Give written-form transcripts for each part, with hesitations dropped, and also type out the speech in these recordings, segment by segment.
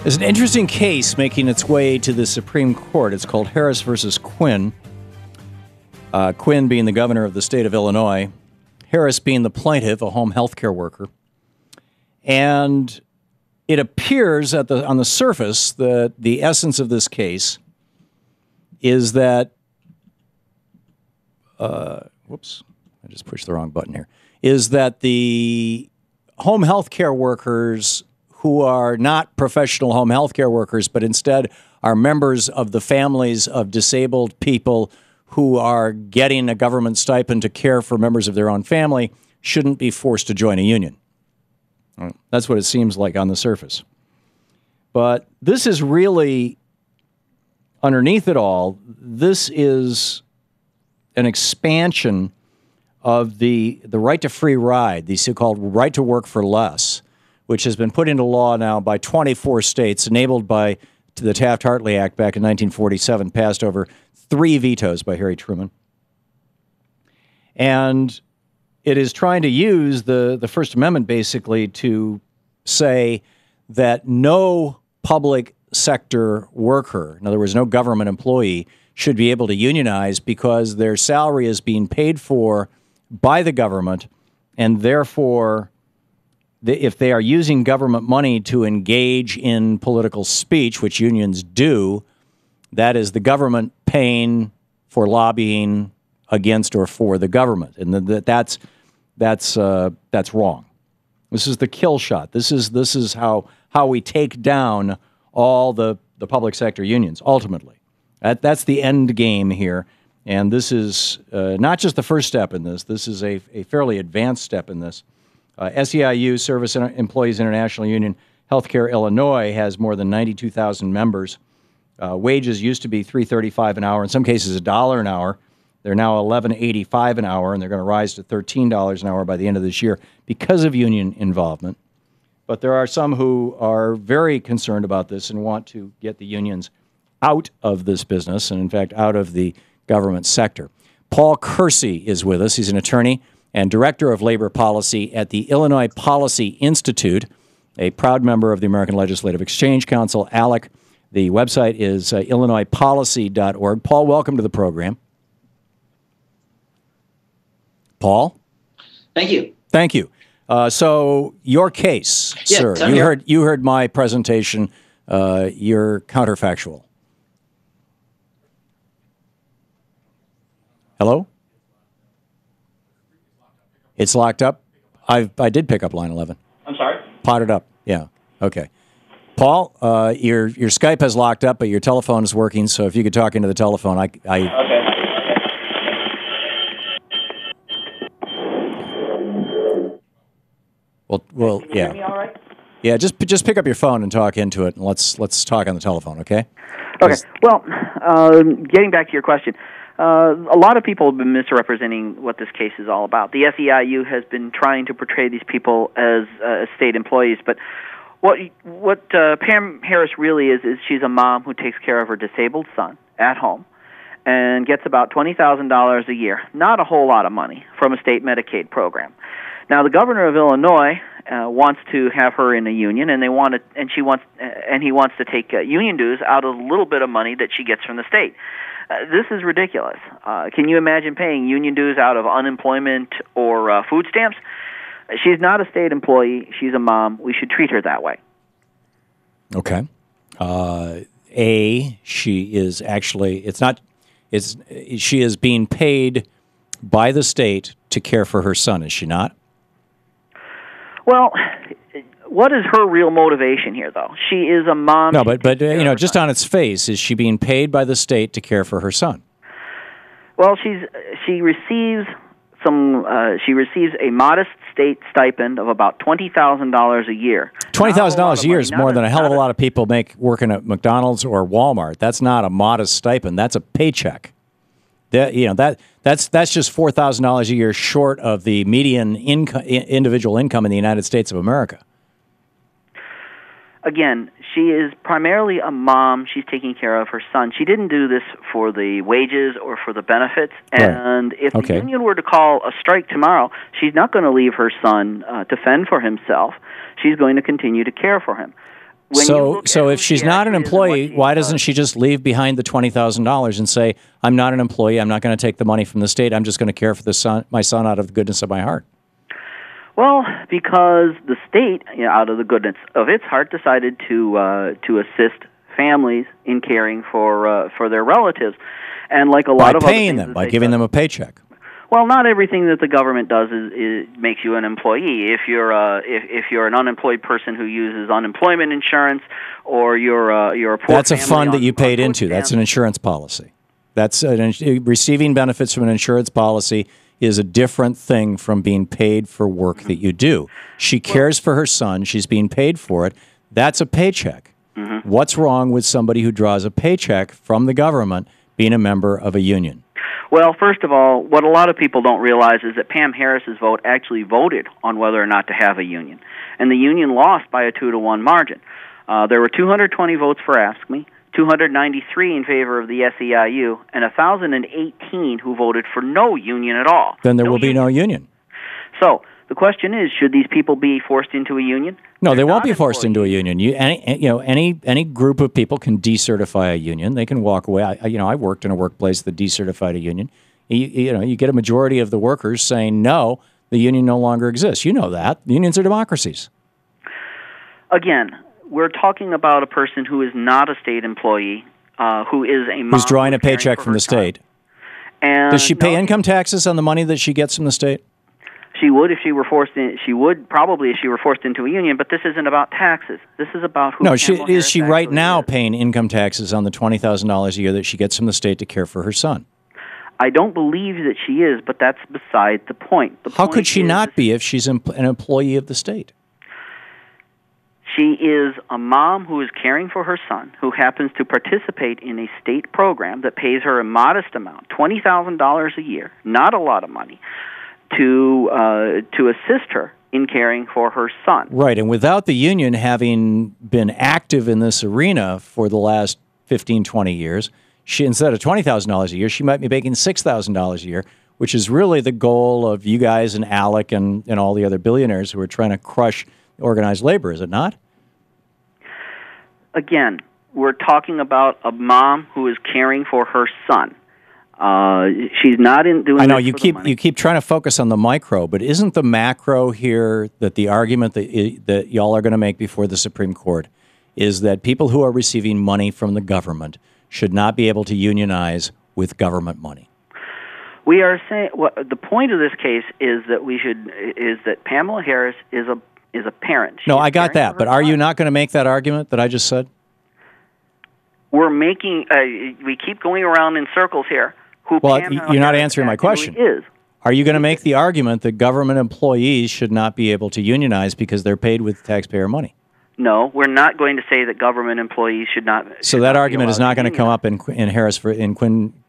There's an interesting case making its way to the Supreme Court. It's called Harris versus Quinn. Quinn being the governor of the state of Illinois, Harris being the plaintiff, a home health care worker. And it appears on the surface that the essence of this case is that, whoops, I just pushed the wrong button here, is that the home health care workers who are not professional home health care workers, but instead are members of the families of disabled people who are getting a government stipend to care for members of their own family, shouldn't be forced to join a union. That's what it seems like on the surface. But this is really, underneath it all, this is an expansion of the right to free ride, the so-called right to work for less, which has been put into law now by 24 states, enabled by the Taft-Hartley Act back in 1947, passed over 3 vetoes by Harry Truman. And it is trying to use the First Amendment basically to say that no public sector worker, in other words, no government employee, should be able to unionize because their salary is being paid for by the government, and therefore, if they are using government money to engage in political speech, which unions do, that is the government paying for lobbying against or for the government, and that's wrong. This is the kill shot. This is how we take down all the public sector unions. Ultimately, that's the end game here, and this is not just the first step in this. This is a fairly advanced step in this. SEIU, Service Employees International Union, Healthcare Illinois, has more than 92,000 members. Wages used to be $3.35 an hour, in some cases $1 an hour. They're now $11.85 an hour, and they're going to rise to $13 an hour by the end of this year because of union involvement. But there are some who are very concerned about this and want to get the unions out of this business and, in fact, out of the government sector. Paul Kersey is with us. He's an attorney and Director of Labor Policy at the Illinois Policy Institute, a proud member of the American Legislative Exchange Council, ALEC. The website is illinoispolicy.org. Paul, welcome to the program. Paul? Thank you. Thank you. So your case, sir, you heard my presentation. You're counterfactual. Hello? It's locked up? I did pick up line 11. I'm sorry? Potted up. Yeah. Okay. Paul, your Skype has locked up, but your telephone is working, so if you could talk into the telephone, Okay. Well, Can you hear me all right? Yeah, just pick up your phone and talk into it, and let's talk on the telephone, okay? Okay. Well, getting back to your question, a lot of people have been misrepresenting what this case is all about. The SEIU has been trying to portray these people as state employees, but what Pam Harris really is she's a mom who takes care of her disabled son at home and gets about $20,000 a year, not a whole lot of money, from a state Medicaid program. Now, the governor of Illinois wants to have her in a union, and he wants to take union dues out of the little bit of money that she gets from the state. This is ridiculous. Can you imagine paying union dues out of unemployment or food stamps? She's not a state employee. She's a mom. We should treat her that way. Okay. She is actually, she is being paid by the state to care for her son, is she not? Well, what is her real motivation here, though? She is a mom. No, but just on its face, is she being paid by the state to care for her son? Well, she receives a modest state stipend of about $20,000 a year. $20,000 a year is more than a hell of a lot of people make working at McDonald's or Walmart. That's not a modest stipend. That's a paycheck. That's just $4,000 a year short of the median individual income in the United States of America. Again, she is primarily a mom. She's taking care of her son. She didn't do this for the wages or for the benefits. And if the union were to call a strike tomorrow, she's not going to leave her son to fend for himself. She's going to continue to care for him. So if she's not an employee, why doesn't she just leave behind the $20,000 and say, I'm not an employee, I'm not going to take the money from the state, I'm just going to care for my son out of the goodness of my heart? Well, because the state, out of the goodness of its heart, decided to assist families in caring for their relatives, and like a lot of by paying them, by giving them a paycheck. Well, not everything that the government does is makes you an employee. If you're an unemployed person who uses unemployment insurance, or you're a poor that's a fund that you paid into. That's an insurance policy. That's receiving benefits from an insurance policy is a different thing from being paid for work that you do. She cares for her son. She's being paid for it. That's a paycheck. Mm-hmm. What's wrong with somebody who draws a paycheck from the government being a member of a union? Well, first of all, what a lot of people don't realize is that Pam Harris's vote actually voted on whether or not to have a union, and the union lost by a 2-to-1 margin. There were 220 votes for Ask Me, 293 in favor of the SEIU, and 1,018 who voted for no union at all. Then there will be no union. So the question is, should these people be forced into a union? No, they won't be forced into a union. Any group of people can decertify a union. They can walk away. I worked in a workplace that decertified a union. You get a majority of the workers saying no, the union no longer exists. You know that unions are democracies. Again, we're talking about a person who is not a state employee, who is a mom who's drawing a paycheck from the state. And does she pay income taxes on the money that she gets from the state? She would if she were forced in. She would probably if she were forced into a union. But this isn't about taxes. This is about who. No, is she right now paying income taxes on the $20,000 a year that she gets from the state to care for her son? I don't believe that she is, but that's beside the point. How could she not be if she's an employee of the state? She is a mom who is caring for her son, who happens to participate in a state program that pays her a modest amount, $20,000 a year, not a lot of money, to assist her in caring for her son. Right, and without the union having been active in this arena for the last 15, 20 years, she, instead of $20,000 a year, she might be making $6,000 a year, which is really the goal of you guys and Alec and all the other billionaires who are trying to crush organized labor, is it not? Again, we're talking about a mom who is caring for her son. She's not in doing. I know you keep trying to focus on the micro, but isn't the macro here that the argument that y'all are going to make before the Supreme Court is that people who are receiving money from the government should not be able to unionize with government money? We are saying the point of this case is that Pamela Harris is a parent. No, I got that, but are you not going to make that argument that I just said? We're making. We keep going around in circles here. You're not answering my question. Are you going to make the argument that government employees should not be able to unionize because they're paid with taxpayer money? No, we're not going to say that government employees should not. So that argument is not going to come up in Quinn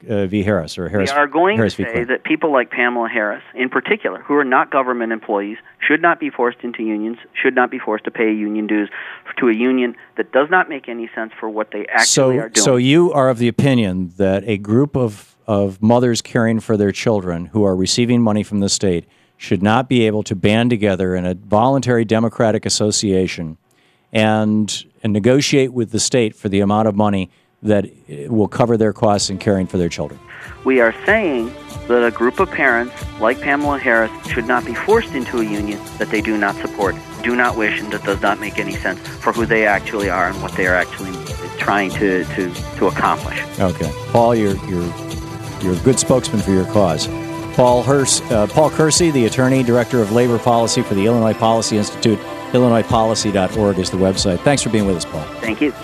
v. Harris or Harris. We are going Harris to say that people like Pamela Harris, in particular, who are not government employees, should not be forced into unions, should not be forced to pay union dues to a union that does not make any sense for what they actually are doing. So you are of the opinion that a group of mothers caring for their children who are receiving money from the state should not be able to band together in a voluntary democratic association and negotiate with the state for the amount of money that will cover their costs in caring for their children. We are saying that a group of parents like Pamela Harris should not be forced into a union that they do not support, do not wish, and that does not make any sense for who they actually are and what they are actually trying to accomplish. Okay. Paul, you're a good spokesman for your cause. Paul Kersey, the Attorney, Director of Labor Policy for the Illinois Policy Institute. IllinoisPolicy.org is the website. Thanks for being with us, Paul. Thank you.